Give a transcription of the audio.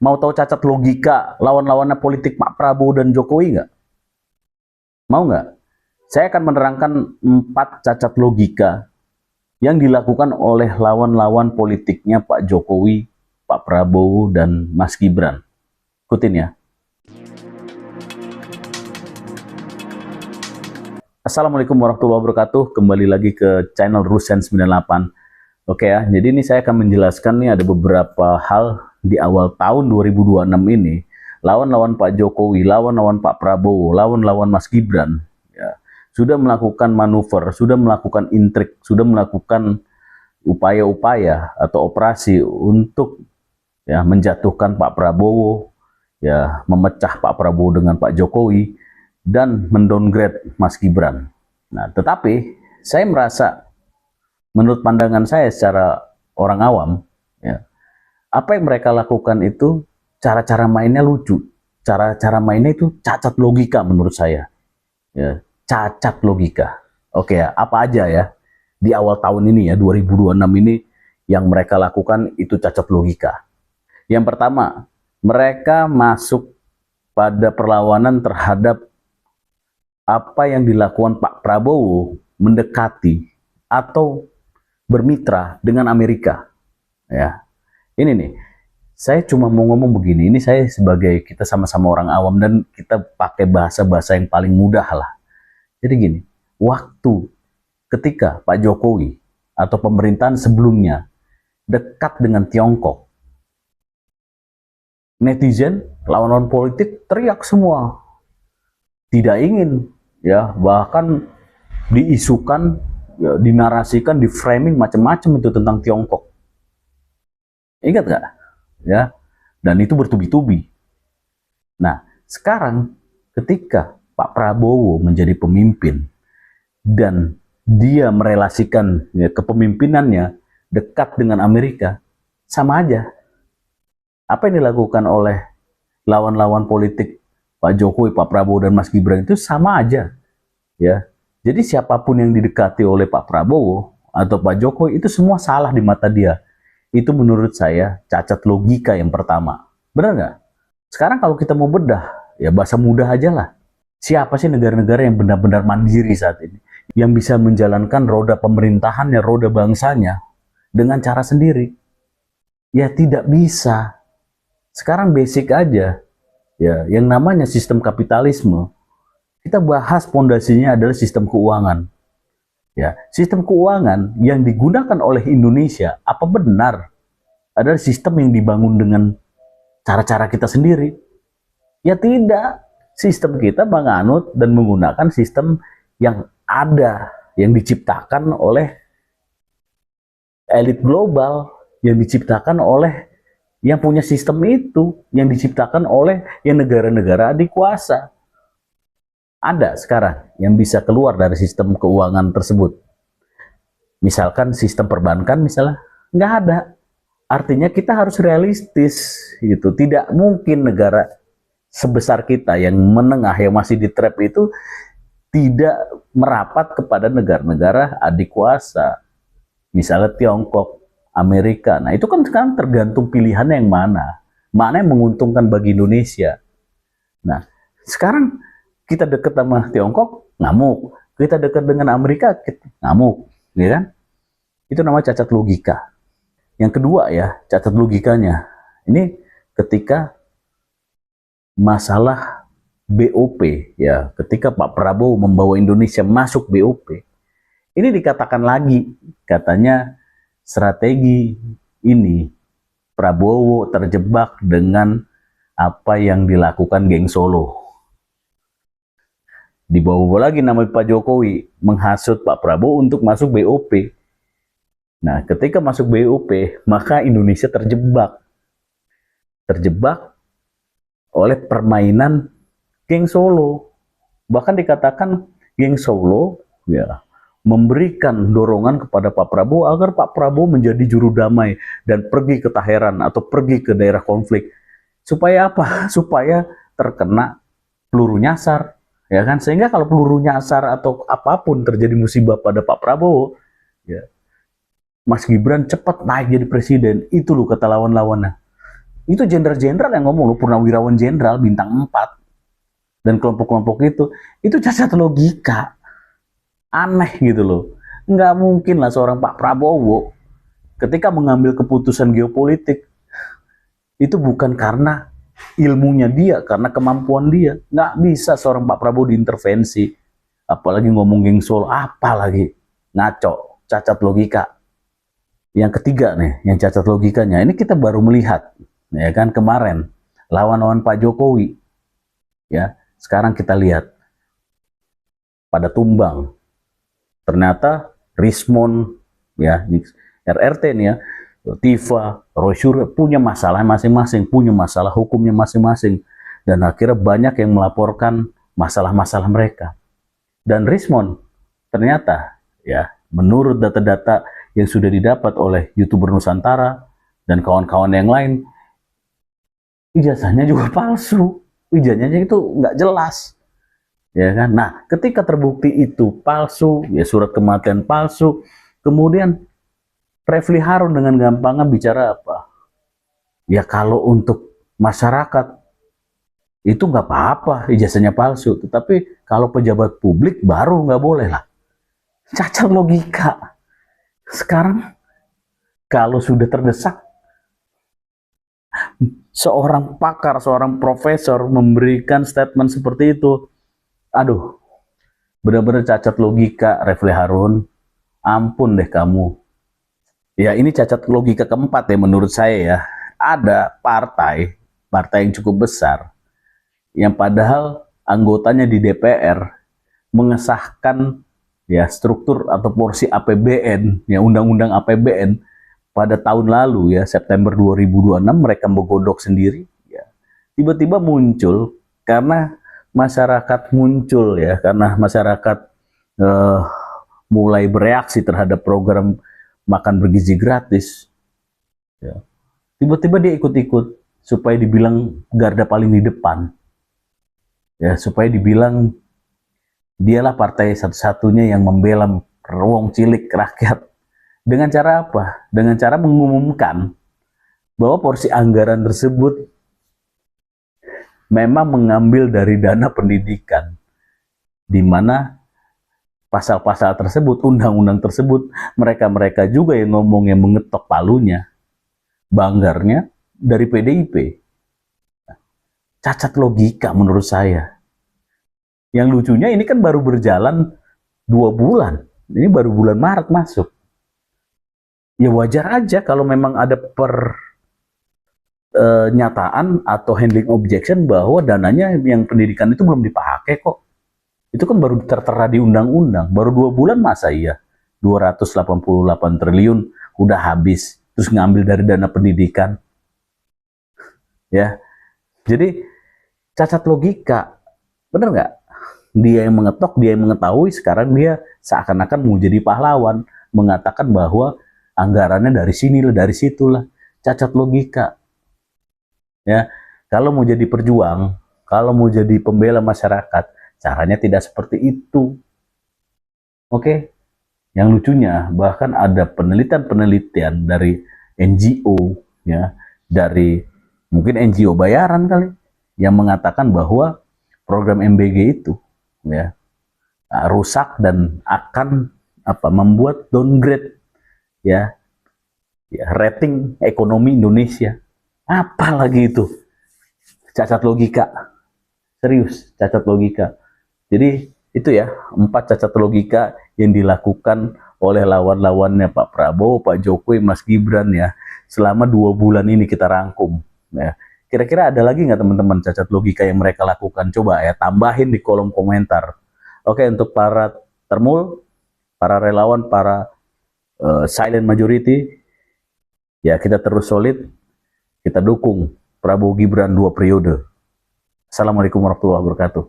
Mau tahu cacat logika lawan-lawannya politik Pak Prabowo dan Jokowi nggak? Mau nggak? Saya akan menerangkan 4 cacat logika yang dilakukan oleh lawan-lawan politiknya Pak Jokowi, Pak Prabowo, dan Mas Gibran. Ikutin ya. Assalamualaikum warahmatullahi wabarakatuh. Kembali lagi ke channel Rusen 98. Oke ya, jadi ini saya akan menjelaskan nih ada beberapa hal di awal tahun 2026 ini. Lawan-lawan Pak Jokowi, lawan-lawan Pak Prabowo, lawan-lawan Mas Gibran ya, sudah melakukan manuver, sudah melakukan intrik, sudah melakukan upaya-upaya atau operasi untuk ya menjatuhkan Pak Prabowo, ya memecah Pak Prabowo dengan Pak Jokowi, dan mendowngrade Mas Gibran. Nah, tetapi saya merasa, menurut pandangan saya secara orang awam, ya, apa yang mereka lakukan itu cara-cara mainnya lucu, cara-cara mainnya itu cacat logika menurut saya, ya, cacat logika. Oke ya, apa aja ya di awal tahun ini ya 2026 ini yang mereka lakukan itu cacat logika. Yang pertama, mereka masuk pada perlawanan terhadap apa yang dilakukan Pak Prabowo mendekati atau bermitra dengan Amerika. Ya, ini nih, saya cuma mau ngomong begini. Ini saya sebagai kita sama-sama orang awam dan kita pakai bahasa-bahasa yang paling mudah lah. Jadi gini, waktu ketika Pak Jokowi atau pemerintahan sebelumnya dekat dengan Tiongkok, netizen, lawan-lawan politik teriak semua, tidak ingin, ya, bahkan diisukan, ya, dinarasikan, di framing macam-macam itu tentang Tiongkok. Ingat nggak? Ya, dan itu bertubi-tubi. Nah, sekarang ketika Pak Prabowo menjadi pemimpin dan dia merelasikan ya, kepemimpinannya dekat dengan Amerika, sama aja. Apa yang dilakukan oleh lawan-lawan politik Pak Jokowi, Pak Prabowo, dan Mas Gibran itu sama aja, ya. Jadi siapapun yang didekati oleh Pak Prabowo atau Pak Jokowi itu semua salah di mata dia. Itu menurut saya cacat logika yang pertama. Benar nggak? Sekarang kalau kita mau bedah, ya bahasa mudah aja lah. Siapa sih negara-negara yang benar-benar mandiri saat ini? Yang bisa menjalankan roda pemerintahannya, roda bangsanya dengan cara sendiri? Ya tidak bisa. Sekarang basic aja. Ya, yang namanya sistem kapitalisme, kita bahas pondasinya adalah sistem keuangan. Ya, sistem keuangan yang digunakan oleh Indonesia, apa benar adalah sistem yang dibangun dengan cara-cara kita sendiri? Ya tidak. Sistem kita menganut dan menggunakan sistem yang ada, yang diciptakan oleh elit global, yang diciptakan oleh yang punya sistem itu, yang diciptakan oleh yang negara-negara adik kuasa. Ada sekarang yang bisa keluar dari sistem keuangan tersebut. Misalkan sistem perbankan misalnya, nggak ada. Artinya kita harus realistis gitu. Tidak mungkin negara sebesar kita yang menengah, yang masih di trap itu tidak merapat kepada negara-negara adik kuasa. Misalnya Tiongkok, Amerika. Nah, itu kan sekarang tergantung pilihannya yang mana. Mana yang menguntungkan bagi Indonesia. Nah, sekarang kita dekat sama Tiongkok, ngamuk. Kita dekat dengan Amerika, ngamuk. Ya kan? Itu namanya cacat logika. Yang kedua ya, cacat logikanya. Ini ketika masalah BOP, ya, ketika Pak Prabowo membawa Indonesia masuk BOP. Ini dikatakan lagi, katanya strategi ini Prabowo terjebak dengan apa yang dilakukan geng Solo. Dibawa lagi nama Pak Jokowi menghasut Pak Prabowo untuk masuk BOP. Nah, ketika masuk BOP, maka Indonesia terjebak oleh permainan geng Solo. Bahkan dikatakan geng Solo ya memberikan dorongan kepada Pak Prabowo agar Pak Prabowo menjadi juru damai dan pergi ke Teheran atau pergi ke daerah konflik. Supaya apa? Supaya terkena peluru nyasar, ya kan? Sehingga kalau peluru nyasar atau apapun terjadi musibah pada Pak Prabowo, ya, Mas Gibran cepat naik jadi presiden. Itu loh kata lawan-lawannya. Itu jenderal-jenderal yang ngomong, loh, purnawirawan jenderal bintang 4 dan kelompok-kelompok itu cacat logika. Aneh gitu loh. Nggak mungkin lah seorang Pak Prabowo ketika mengambil keputusan geopolitik itu bukan karena ilmunya dia, karena kemampuan dia. Nggak bisa seorang Pak Prabowo diintervensi. Apalagi ngomong geng Solo, apalagi. Ngaco, cacat logika. Yang ketiga nih, yang cacat logikanya, ini kita baru melihat, ya kan, kemarin lawan-lawan Pak Jokowi, ya. Sekarang kita lihat pada tumbang. Ternyata Rismon, ya, RRT nih ya, Tifa, Rosyur punya masalah masing-masing, punya masalah hukumnya masing-masing, dan akhirnya banyak yang melaporkan masalah-masalah mereka. Dan Rismon ternyata, ya, menurut data-data yang sudah didapat oleh YouTuber Nusantara dan kawan-kawan yang lain, ijazahnya juga palsu, ijazahnya itu nggak jelas, ya kan. Nah, ketika terbukti itu palsu, ya surat kematian palsu, kemudian Refli Harun dengan gampangnya bicara apa? Ya kalau untuk masyarakat itu nggak apa-apa ijazahnya palsu, tetapi kalau pejabat publik baru nggak boleh lah. Cacat logika. Sekarang kalau sudah terdesak, seorang pakar, seorang profesor memberikan statement seperti itu, aduh, benar-benar cacat logika Refli Harun. Ampun deh kamu. Ya ini cacat logika keempat ya menurut saya ya. Ada partai yang cukup besar, yang padahal anggotanya di DPR mengesahkan ya struktur atau porsi APBN, ya undang-undang APBN pada tahun lalu ya, September 2026 mereka menggodok sendiri, ya. Tiba-tiba muncul karena masyarakat muncul ya, karena masyarakat mulai bereaksi terhadap program makan bergizi gratis, ya. Tiba-tiba dia ikut-ikut supaya dibilang garda paling di depan, ya, supaya dibilang dialah partai satu-satunya yang membela ruang cilik rakyat. Dengan cara apa? Dengan cara mengumumkan bahwa porsi anggaran tersebut memang mengambil dari dana pendidikan, di mana pasal-pasal tersebut, undang-undang tersebut, mereka-mereka juga yang ngomong, yang mengetok palunya, banggarnya dari PDIP. Cacat logika menurut saya. Yang lucunya ini kan baru berjalan 2 bulan. Ini baru bulan Maret masuk. Ya wajar aja kalau memang ada pernyataan atau handling objection bahwa dananya yang pendidikan itu belum dipakai kok. Itu kan baru tertera di undang-undang. Baru 2 bulan masa iya 288 triliun udah habis. Terus ngambil dari dana pendidikan. Ya, jadi cacat logika. Bener nggak? Dia yang mengetok, dia yang mengetahui, sekarang dia seakan-akan mau jadi pahlawan. Mengatakan bahwa anggarannya dari sini lah, dari situ lah. Cacat logika. Ya, kalau mau jadi perjuang, kalau mau jadi pembela masyarakat, caranya tidak seperti itu. Oke? Yang lucunya, bahkan ada penelitian-penelitian dari NGO, ya, dari mungkin NGO bayaran kali, yang mengatakan bahwa program MBG itu, ya, rusak dan akan membuat downgrade, ya, rating ekonomi Indonesia. Apalagi itu cacat logika, serius cacat logika. Jadi itu ya 4 cacat logika yang dilakukan oleh lawan-lawannya Pak Prabowo, Pak Jokowi, Mas Gibran ya selama 2 bulan ini kita rangkum. Ya. Kira-kira ada lagi nggak teman-teman cacat logika yang mereka lakukan? Coba ya tambahin di kolom komentar. Oke, untuk para termul, para relawan, para silent majority, ya kita terus solid, kita dukung Prabowo Gibran 2 periode. Assalamualaikum warahmatullahi wabarakatuh.